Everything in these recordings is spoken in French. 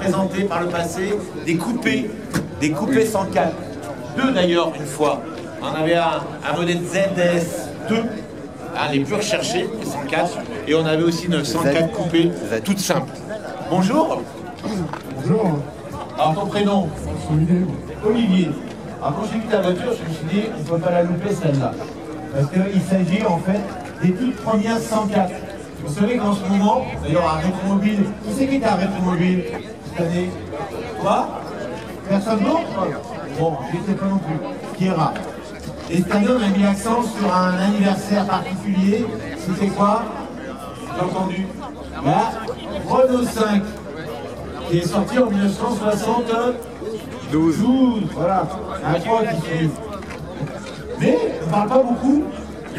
présenté par le passé des coupés 104. Deux d'ailleurs, une fois. On avait un modèle ZS2, les plus recherchés, les 104, et on avait aussi une 104 coupée, toute simple. Bonjour. Bonjour. Alors ton prénom? Olivier. Alors quand j'ai vu ta voiture, je me suis dit, on ne peut pas la louper celle-là. Parce qu'il s'agit en fait des toutes premières 104. Vous savez qu'en ce moment, d'ailleurs à Rétromobile, qui c'est qui était à Rétromobile cette année? Quoi? Personne d'autre? Bon, je ne sais pas non plus. Qui est rare. Et cette année, on a mis l'accent sur un anniversaire particulier. C'était quoi? J'ai entendu. La Renault 5, qui est sortie en 1972. Voilà, un 3 qui suit. Mais on ne parle pas beaucoup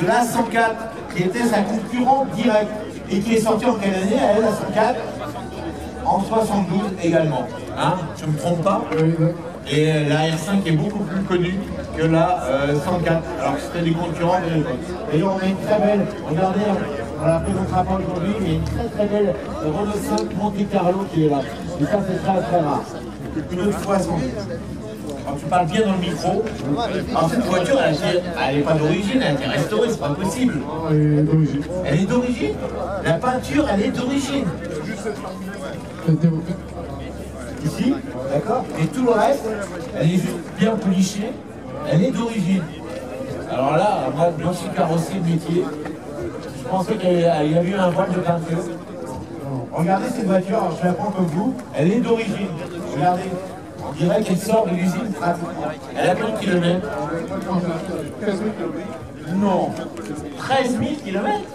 de la 104, qui était sa concurrente directe, et qui est sortie en quelle année, elle, la 104? En 72 également. Hein, je ne me trompe pas? Et la R5 est beaucoup plus connue que la 104, alors que c'était des concurrents de l'époque. D'ailleurs, on a une très belle, regardez, on la présentera pas aujourd'hui, mais une très belle Renault 5 Monte Carlo qui est là. Et ça, c'est très rare. Une autre foison. Alors, tu parles bien dans le micro. Alors, cette voiture, elle n'est pas d'origine, elle a été restaurée, c'est pas possible. Elle est d'origine. Elle est d'origine? La peinture, elle est d'origine. Ici, d'accord? Et tout le reste, elle est juste bien polichée, elle est d'origine. Alors là, moi, je suis carrossé de métier. Je pensais qu'il y avait eu un voile de peinture. Regardez cette voiture, alors je la prends comme vous, elle est d'origine. Regardez, on dirait qu'elle sort de l'usine pratiquement. Elle a combien de kilomètres? Non, 13 000 kilomètres.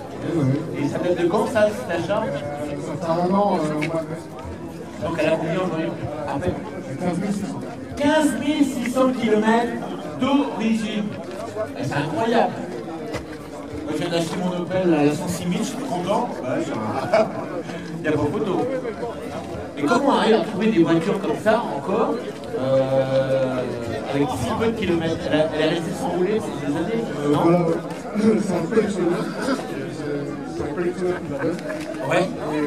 Et ça date de quand ça, cet achat? Ça fait un an. Donc elle a combien aujourd'hui? 15 600 km d'origine. C'est incroyable. Moi, je viens d'acheter mon Opel à la 106 000, je suis content. Il n'y a pas photo. Et comment on arrive à trouver des voitures comme ça encore avec si peu de kilomètres? Elle est restée sans rouler ces années, non? Voilà, c'est un collectionneur. C'est un collectionneur qui l'appelle. Ouais. Et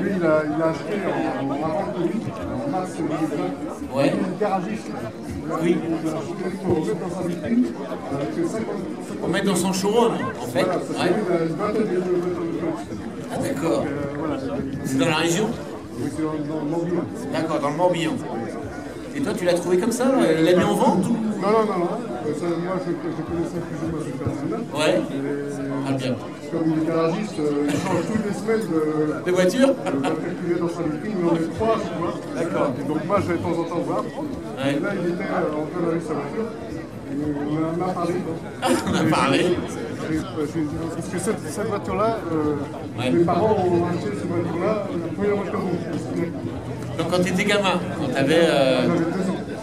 lui, il a acheté avant le Covid, en mars 2020. Ouais. Il est garagiste. Oui. Il a acheté pour remettre dans sa vitrine. On met dans son showroom, en fait. Voilà, ça fait une vingtaine de voitures. Ah, d'accord. Voilà. C'est dans la région? Oui, c'est dans le Morbihan. D'accord, dans le Morbihan. Et toi, tu l'as trouvé comme ça? Il l'a mis en vente ou... Non. Moi, je connaissais plus ou moins cette personne-là. Ouais. Ah, bien. Comme il est garagiste, il change toutes les semaines de voiture. Qu'il y a dans sa vitrine, il en met 3, tu vois. D'accord. Et donc moi, je vais de temps en temps voir. Ouais. Et là, il était en train d'aller sa voiture. Et on en a parlé. On a parlé. Parce que cette voiture-là, mes parents ont acheté cette voiture-là, la première voiture qu'on. Donc quand tu étais gamin, quand tu avais...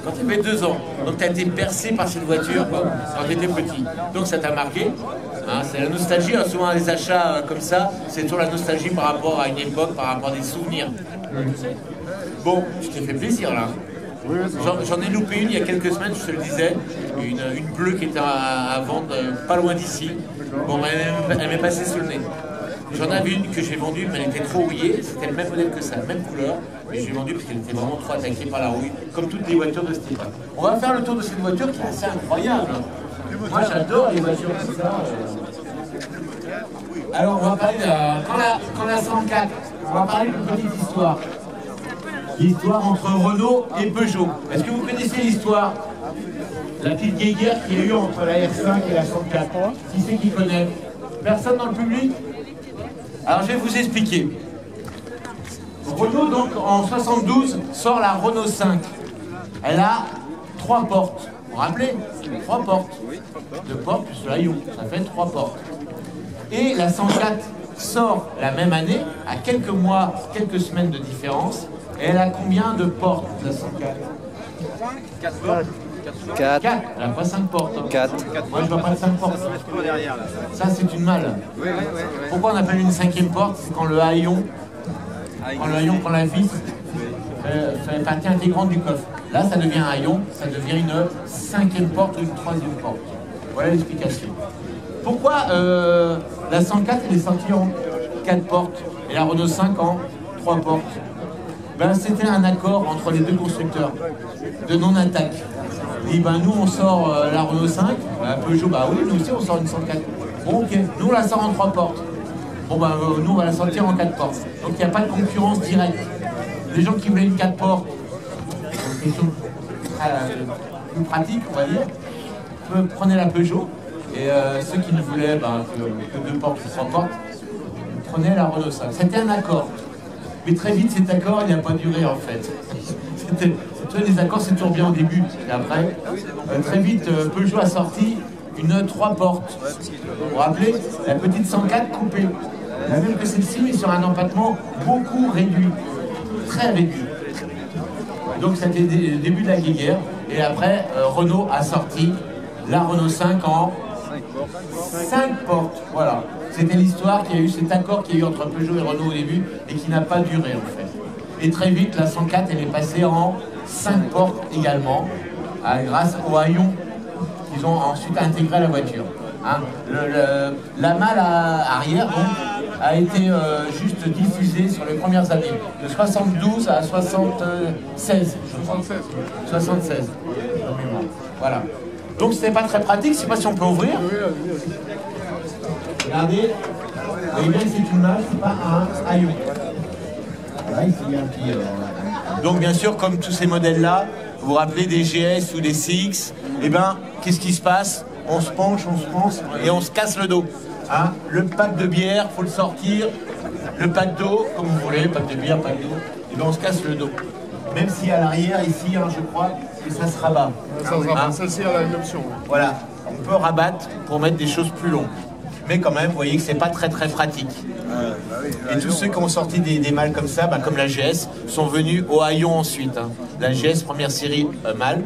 Quand tu avais 2 ans, donc tu as été bercé par cette voiture quoi, quand tu étais petit. Donc ça t'a marqué. Hein, c'est la nostalgie, hein, souvent les achats comme ça, c'est toujours la nostalgie par rapport à une époque, par rapport à des souvenirs. Bon, tu t'es fait plaisir là. J'en ai loupé une il y a quelques semaines, je te le disais, une bleue qui était à vendre pas loin d'ici. Bon, elle m'est passée sous le nez. J'en avais une que j'ai vendue, mais elle était trop rouillée, c'était le même modèle que ça, même couleur, mais j'ai vendu parce qu'elle était vraiment trop attaquée par la rouille, comme toutes les voitures de ce type. On va faire le tour de cette voiture qui est assez incroyable. Moi j'adore les voitures comme ça. Alors on va parler de quand la 104, on va parler d'une petite histoire. L'histoire entre Renault et Peugeot. Est-ce que vous connaissez l'histoire? La petite guéguerre qu'il y a eu entre la R5 et la 104. Qui c'est qui connaît? Personne dans le public? Alors je vais vous expliquer. Renault donc en 72 sort la Renault 5. Elle a 3 portes. Vous vous rappelez? 3 portes. 2 portes plus le haillon. Ça fait 3 portes. Et la 104 sort la même année, à quelques mois, quelques semaines de différence. Et elle a combien de portes, la 104? 4 portes. 4. Elle n'a pas 5 portes. Hein. 4. Moi, je vois pas de 5 portes. Ça, c'est une malle. Oui. Pourquoi on appelle une 5e porte? C'est quand le haillon, prend la vis, fait partie intégrante du coffre. Là, ça devient un haillon, ça devient une 5e porte ou une 3e porte. Voilà l'explication. Pourquoi la 104 elle est sortie en 4 portes et la Renault 5 en 3 portes? Ben, c'était un accord entre les deux constructeurs de non-attaque. Et ben, nous, on sort la Renault 5, Peugeot, bah oui, nous aussi, on sort une 104. Bon, ok, nous, on la sort en 3 portes. Bon, ben, nous, on va la sortir en 4 portes. Donc, il n'y a pas de concurrence directe. Les gens qui voulaient une 4 portes, question plus pratique, on va dire, prenaient la Peugeot. Et ceux qui ne voulaient que 2 portes ou 3 portes, prenaient la Renault 5. C'était un accord. Mais très vite, cet accord, il n'a pas duré, en fait. Les accords, c'est toujours bien au début. Et après, très vite, Peugeot a sorti une 3 portes. Vous vous rappelez, la petite 104 coupée. La même que celle-ci, mais sur un empattement beaucoup réduit. Très réduit. Donc, c'était le début de la guéguerre. Et après, Renault a sorti la Renault 5 en 5 portes. Voilà. C'était l'histoire qu'il y a eu, cet accord qu'il y a eu entre Peugeot et Renault au début et qui n'a pas duré, en fait. Et très vite, la 104, elle est passée en 5 portes également, grâce au haillon qu'ils ont ensuite intégré à la voiture. Hein. La malle arrière donc, a été juste diffusée sur les premières années, de 72 à 76. 76. Voilà. Donc c'était pas très pratique, je ne sais pas si on peut ouvrir. Regardez, vous voyez bien que c'est une malle, c'est pas un haillon. Voilà, ici il y a un petit... Donc bien sûr, comme tous ces modèles-là, vous vous rappelez des GS ou des CX, eh bien, qu'est-ce qui se passe? On se penche et on se casse le dos. Hein, le pack de bière, il faut le sortir. Le pack d'eau, comme vous voulez, pack de bière, pack d'eau, et bien on se casse le dos. Même si à l'arrière, ici, hein, je crois que ça se rabat. Celle-ci, elle a une option. Voilà, on peut rabattre pour mettre des choses plus longues. Mais quand même, vous voyez que c'est pas très pratique. Et tous ceux qui ont sorti des malles comme ça, comme la GS, sont venus au haillon ensuite. Hein. La GS première série malle,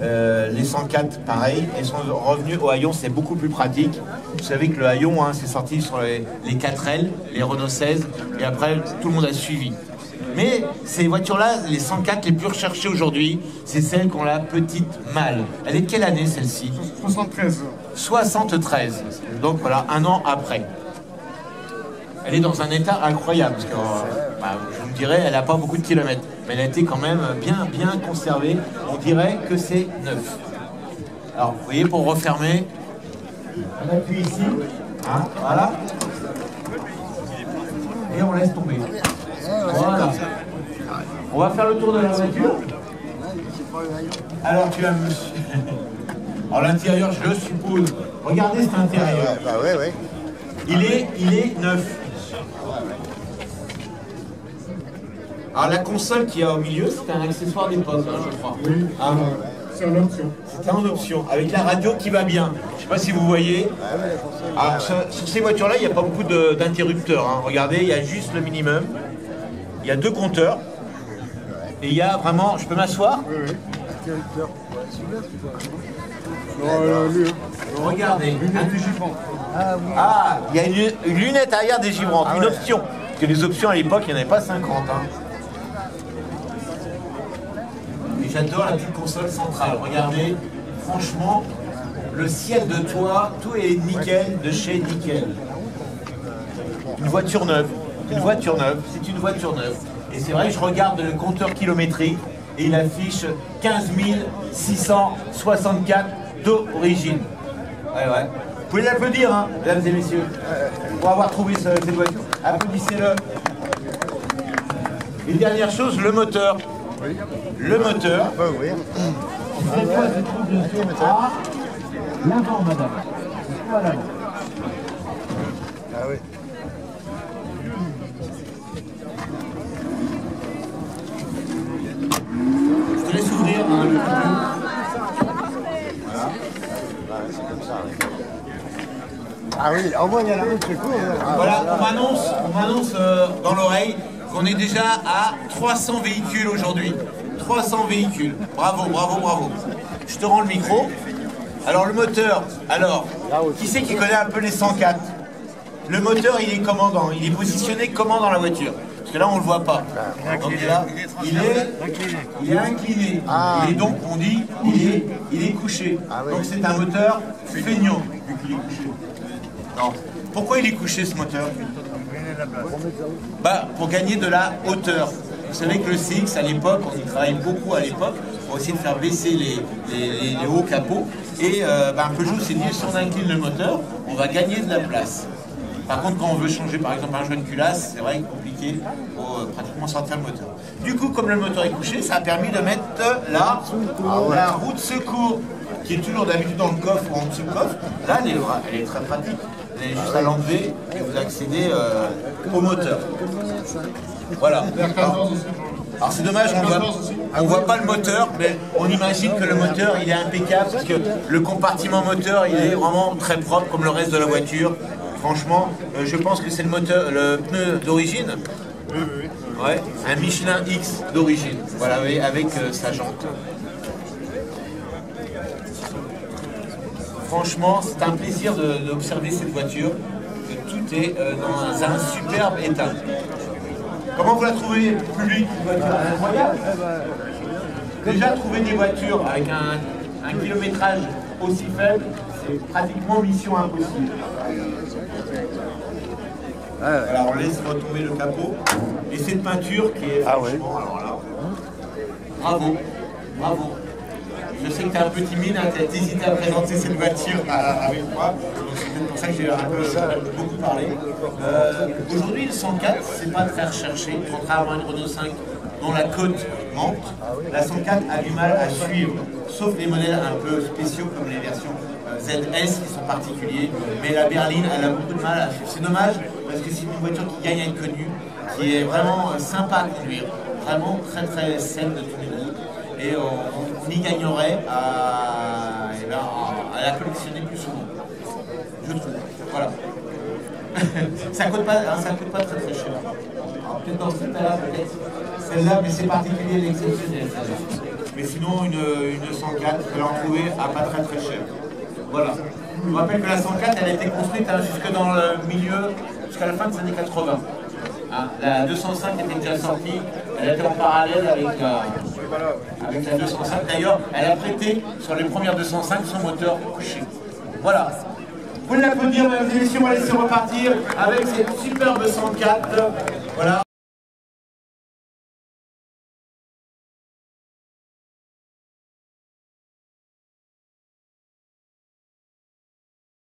les 104 pareil, elles sont revenus au haillon, c'est beaucoup plus pratique. Vous savez que le haillon, hein, c'est sorti sur les 4L, les Renault 16, et après tout le monde a suivi. Mais ces voitures-là, les 104 les plus recherchées aujourd'hui, c'est celles qui ont la petite malle. Elle est de quelle année celle-ci? 73. 73. Donc voilà, un an après. Elle est dans un état incroyable, parce que je me dirais, elle n'a pas beaucoup de kilomètres, mais elle a été quand même bien conservée. On dirait que c'est neuf. Alors, vous voyez, pour refermer, on appuie ici, hein, voilà, et on laisse tomber. Voilà. On va faire le tour de la voiture. Alors, tu as monsieur. Alors, l'intérieur, je le suppose. Regardez cet intérieur. Ouais. Il est neuf. Alors la console qui est au milieu, c'est un accessoire d'époque, hein, je crois. Oui, c'est en option. C'est en option, avec la radio qui va bien. Je ne sais pas si vous voyez. Alors, sur ces voitures-là, il n'y a pas beaucoup d'interrupteurs. Hein. Regardez, il y a juste le minimum. Il y a 2 compteurs. Et il y a vraiment... Je peux m'asseoir? Oui. Non, regardez. Lunette dégivrante. Ah, il y a une lunette arrière dégivrante, une option. Parce que les options à l'époque, il n'y en avait pas 50. Hein. Et j'adore la petite console centrale. Regardez, franchement, le ciel de toit, tout est nickel, de chez Nickel. Une voiture neuve. C'est une voiture neuve. Et c'est vrai que je regarde le compteur kilométrique et il affiche 15 664 d'origine. Ouais. Vous pouvez l'applaudir, hein, mesdames et messieurs, pour avoir trouvé cette voiture. Applaudissez-le. Et dernière chose, le moteur. Le moteur. Oui. C'est quoi ce truc de ah, l'avant, madame. C'est quoi l'avant? Ah oui. Je te laisse ouvrir hein, le capot. C'est comme ça. Ah oui, envoie il y a la route, c'est cool. Voilà, on m'annonce dans l'oreille qu'on est déjà à 300 véhicules aujourd'hui. 300 véhicules. Bravo. Je te rends le micro. Alors le moteur, qui c'est qui connaît un peu les 104? Le moteur, il est commandant. Il est positionné comment dans la voiture? Parce que là, on ne le voit pas. Donc là, il est incliné. Et donc, on dit, il est couché. Donc c'est un moteur feignant, vu qu'il est couché. Non. Pourquoi il est couché, ce moteur? Pour gagner de la hauteur. Vous savez que le CX, à l'époque, on y travaille beaucoup à l'époque, pour essayer de faire baisser les hauts capots. Et un Peugeot s'est dit, si on incline le moteur, on va gagner de la place. Par contre, quand on veut changer par exemple un joint de culasse, c'est vrai que c'est compliqué pour pratiquement sortir le moteur. Du coup, comme le moteur est couché, ça a permis de mettre la roue de secours, qui est toujours d'habitude dans le coffre ou en dessous du coffre. Là, elle est très pratique. Vous avez juste à l'enlever et vous accédez au moteur. Voilà. Alors c'est dommage, on ne voit pas le moteur, mais on imagine que le moteur il est impeccable parce que le compartiment moteur il est vraiment très propre comme le reste de la voiture. Franchement, je pense que c'est le pneu d'origine. Oui, oui, oui. Ouais, un Michelin X d'origine. Voilà, avec sa jante. Franchement, c'est un plaisir d'observer cette voiture. Tout est dans un superbe état. Comment vous la trouvez, public, une voiture incroyable? Déjà, trouver des voitures avec un kilométrage aussi faible, c'est pratiquement mission impossible. Voilà, on laisse retomber le capot. Et cette peinture qui est franchement, alors là, bravo, bravo. Je sais que tu es un peu timide, hein, tu as hésité à présenter cette voiture avec moi, donc c'est peut-être pour ça que j'ai beaucoup parlé. Aujourd'hui, le 104, c'est pas très recherché, contrairement à une Renault 5 dont la cote monte. La 104 a du mal à suivre, sauf les modèles un peu spéciaux comme les versions ZS qui sont particuliers, mais la berline, elle a beaucoup de mal à suivre. C'est dommage parce que c'est une voiture qui gagne à être connue, qui est vraiment sympa à conduire, vraiment très très saine de tous les goûts. Et on y gagnerait à la collectionner plus souvent, je trouve. Voilà. Ça ne coûte pas très très cher. Peut-être dans cette là peut-être celle-là, mais c'est particulier, l'exceptionnel celle-là. Mais sinon, une 104, vous allez en trouver à pas très très cher. Voilà. Je vous rappelle que la 104, elle a été construite jusque dans le milieu, jusqu'à la fin des années 80. Hein, la 205 était déjà sortie, elle était en parallèle avec la 205. D'ailleurs, elle a prêté sur les premières 205 son moteur couché. Voilà. Vous l'applaudir, mesdames et messieurs, on va laisser repartir avec cette superbe 104. Voilà.